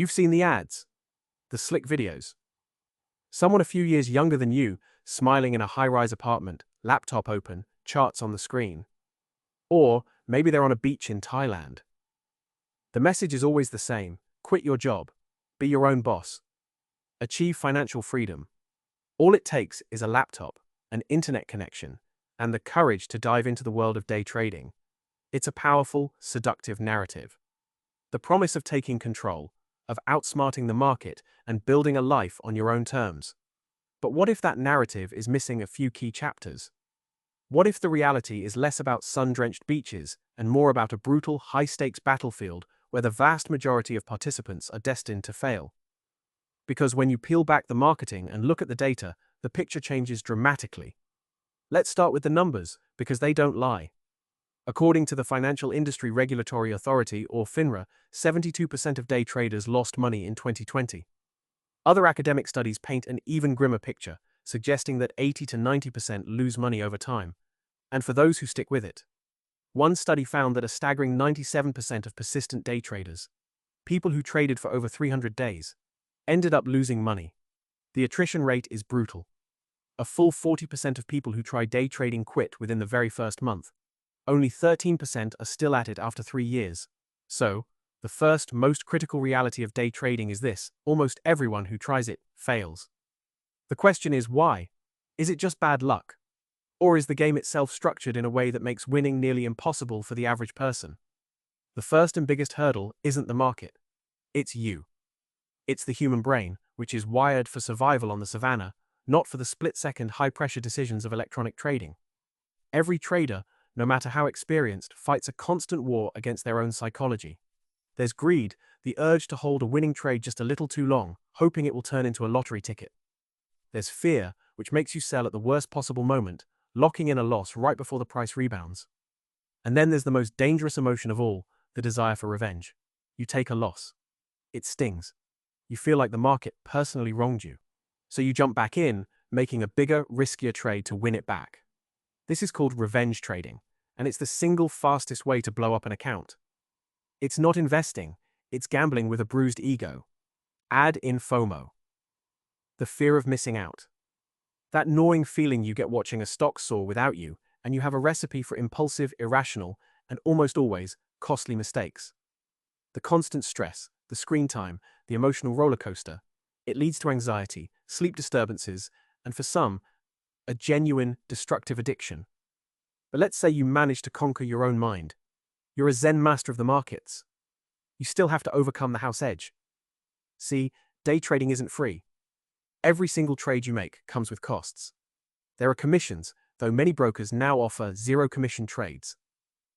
You've seen the ads, the slick videos. Someone a few years younger than you, smiling in a high-rise apartment, laptop open, charts on the screen. Or maybe they're on a beach in Thailand. The message is always the same: quit your job, be your own boss, achieve financial freedom. All it takes is a laptop, an internet connection, and the courage to dive into the world of day trading. It's a powerful, seductive narrative. The promise of taking control, of outsmarting the market and building a life on your own terms. But what if that narrative is missing a few key chapters? What if the reality is less about sun-drenched beaches and more about a brutal, high-stakes battlefield where the vast majority of participants are destined to fail? Because when you peel back the marketing and look at the data, the picture changes dramatically. Let's start with the numbers, because they don't lie. According to the Financial Industry Regulatory Authority, or FINRA, 72% of day traders lost money in 2020. Other academic studies paint an even grimmer picture, suggesting that 80 to 90% lose money over time, and for those who stick with it. One study found that a staggering 97% of persistent day traders, people who traded for over 300 days, ended up losing money. The attrition rate is brutal. A full 40% of people who try day trading quit within the very first month. Only 13% are still at it after 3 years. So, the first, most critical reality of day trading is this: almost everyone who tries it fails. The question is why? Is it just bad luck? Or is the game itself structured in a way that makes winning nearly impossible for the average person? The first and biggest hurdle isn't the market. It's you. It's the human brain, which is wired for survival on the savannah, not for the split-second high-pressure decisions of electronic trading. Every trader, no matter how experienced, fights a constant war against their own psychology. There's greed, the urge to hold a winning trade just a little too long, hoping it will turn into a lottery ticket. There's fear, which makes you sell at the worst possible moment, locking in a loss right before the price rebounds. And then there's the most dangerous emotion of all, the desire for revenge. You take a loss. It stings. You feel like the market personally wronged you. So you jump back in, making a bigger, riskier trade to win it back. This is called revenge trading, and it's the single fastest way to blow up an account. It's not investing, it's gambling with a bruised ego. Add in FOMO. The fear of missing out. That gnawing feeling you get watching a stock soar without you, and you have a recipe for impulsive, irrational, and almost always costly mistakes. The constant stress, the screen time, the emotional roller coaster, it leads to anxiety, sleep disturbances, and for some, a genuine destructive addiction. But let's say you manage to conquer your own mind. You're a Zen master of the markets. You still have to overcome the house edge. See, day trading isn't free. Every single trade you make comes with costs. There are commissions, though many brokers now offer zero-commission trades.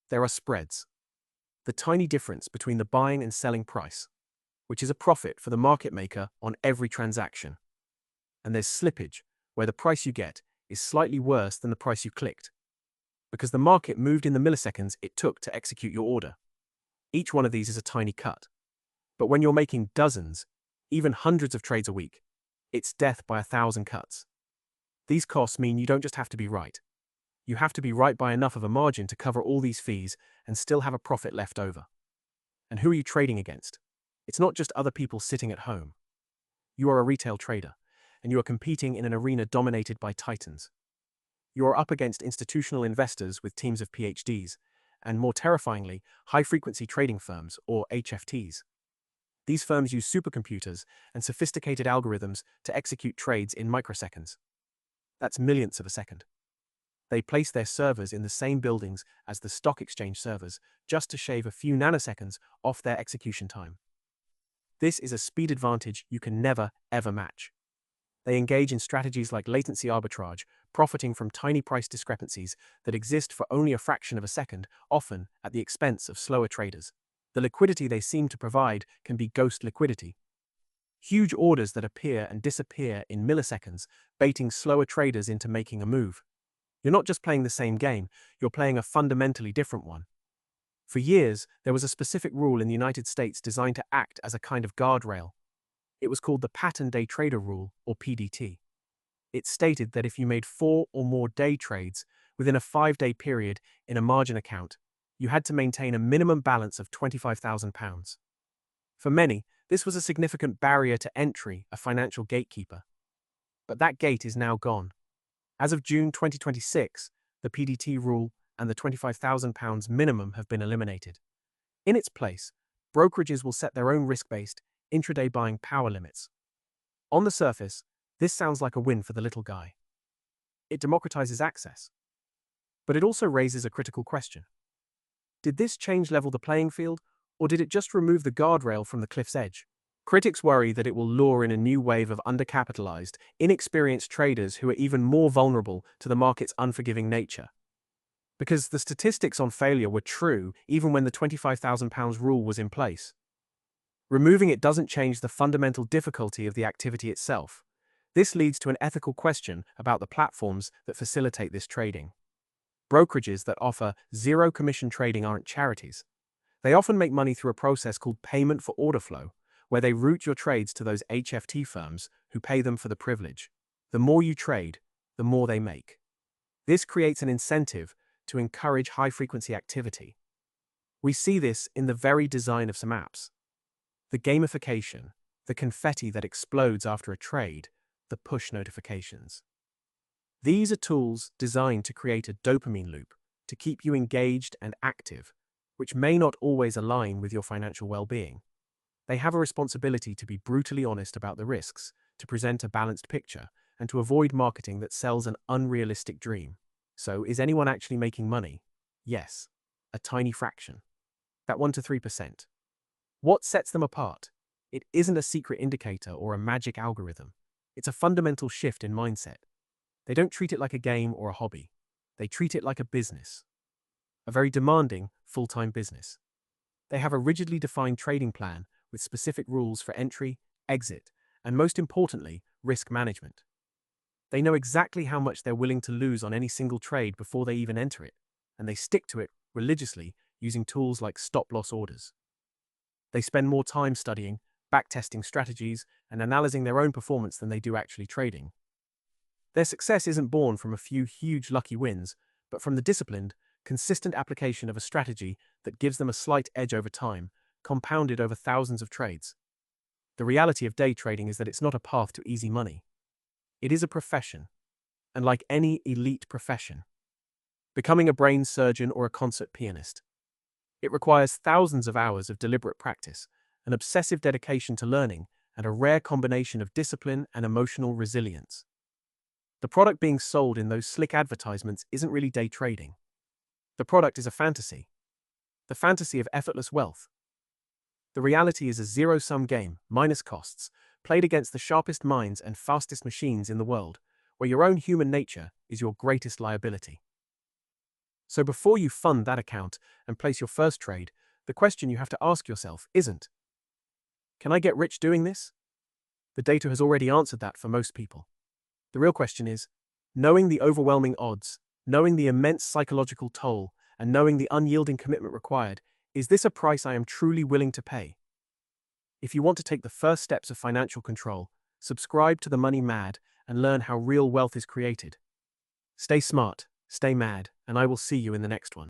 There are spreads. The tiny difference between the buying and selling price, which is a profit for the market maker on every transaction. And there's slippage, where the price you get is slightly worse than the price you clicked, because the market moved in the milliseconds it took to execute your order. Each one of these is a tiny cut. But when you're making dozens, even hundreds of trades a week, it's death by 1,000 cuts. These costs mean you don't just have to be right. You have to be right by enough of a margin to cover all these fees and still have a profit left over. And who are you trading against? It's not just other people sitting at home. You are a retail trader, and you are competing in an arena dominated by titans. You are up against institutional investors with teams of PhDs, and more terrifyingly, high-frequency trading firms, or HFTs. These firms use supercomputers and sophisticated algorithms to execute trades in microseconds. That's millionths of a second. They place their servers in the same buildings as the stock exchange servers, just to shave a few nanoseconds off their execution time. This is a speed advantage you can never, ever match. They engage in strategies like latency arbitrage, profiting from tiny price discrepancies that exist for only a fraction of a second, often at the expense of slower traders. The liquidity they seem to provide can be ghost liquidity. Huge orders that appear and disappear in milliseconds, baiting slower traders into making a move. You're not just playing the same game, you're playing a fundamentally different one. For years, there was a specific rule in the United States designed to act as a kind of guardrail. It was called the Pattern Day Trader Rule, or PDT. It stated that if you made 4 or more day trades within a 5-day period in a margin account, you had to maintain a minimum balance of £25,000. For many, This was a significant barrier to entry, a financial gatekeeper. But that gate is now gone. As of June 2026, the PDT rule and the £25,000 minimum have been eliminated. In its place, brokerages will set their own risk-based, intraday buying power limits. On the surface, this sounds like a win for the little guy. It democratizes access. But it also raises a critical question. Did this change level the playing field, or did it just remove the guardrail from the cliff's edge? Critics worry that it will lure in a new wave of undercapitalized, inexperienced traders who are even more vulnerable to the market's unforgiving nature. Because the statistics on failure were true even when the £25,000 rule was in place. Removing it doesn't change the fundamental difficulty of the activity itself. This leads to an ethical question about the platforms that facilitate this trading. Brokerages that offer zero-commission trading aren't charities. They often make money through a process called payment for order flow, where they route your trades to those HFT firms who pay them for the privilege. The more you trade, the more they make. This creates an incentive to encourage high-frequency activity. We see this in the very design of some apps. The gamification, the confetti that explodes after a trade, the push notifications. These are tools designed to create a dopamine loop, to keep you engaged and active, which may not always align with your financial well-being. They have a responsibility to be brutally honest about the risks, to present a balanced picture, and to avoid marketing that sells an unrealistic dream. So, is anyone actually making money? Yes, a tiny fraction. That 1 to 3%. What sets them apart? It isn't a secret indicator or a magic algorithm. It's a fundamental shift in mindset. They don't treat it like a game or a hobby. They treat it like a business. A very demanding, full-time business. They have a rigidly defined trading plan with specific rules for entry, exit, and most importantly, risk management. They know exactly how much they're willing to lose on any single trade before they even enter it, and they stick to it religiously using tools like stop-loss orders. They spend more time studying, backtesting strategies, and analyzing their own performance than they do actually trading. Their success isn't born from a few huge lucky wins, but from the disciplined, consistent application of a strategy that gives them a slight edge over time, compounded over thousands of trades. The reality of day trading is that it's not a path to easy money. It is a profession, and like any elite profession, becoming a brain surgeon or a concert pianist, it requires thousands of hours of deliberate practice, an obsessive dedication to learning, and a rare combination of discipline and emotional resilience. The product being sold in those slick advertisements isn't really day trading. The product is a fantasy. The fantasy of effortless wealth. The reality is a zero-sum game, minus costs, played against the sharpest minds and fastest machines in the world, where your own human nature is your greatest liability. So before you fund that account and place your first trade, the question you have to ask yourself isn't, can I get rich doing this? The data has already answered that for most people. The real question is, knowing the overwhelming odds, knowing the immense psychological toll, and knowing the unyielding commitment required, is this a price I am truly willing to pay? If you want to take the first steps of financial control, subscribe to The Money Mad and learn how real wealth is created. Stay smart, stay mad, and I will see you in the next one.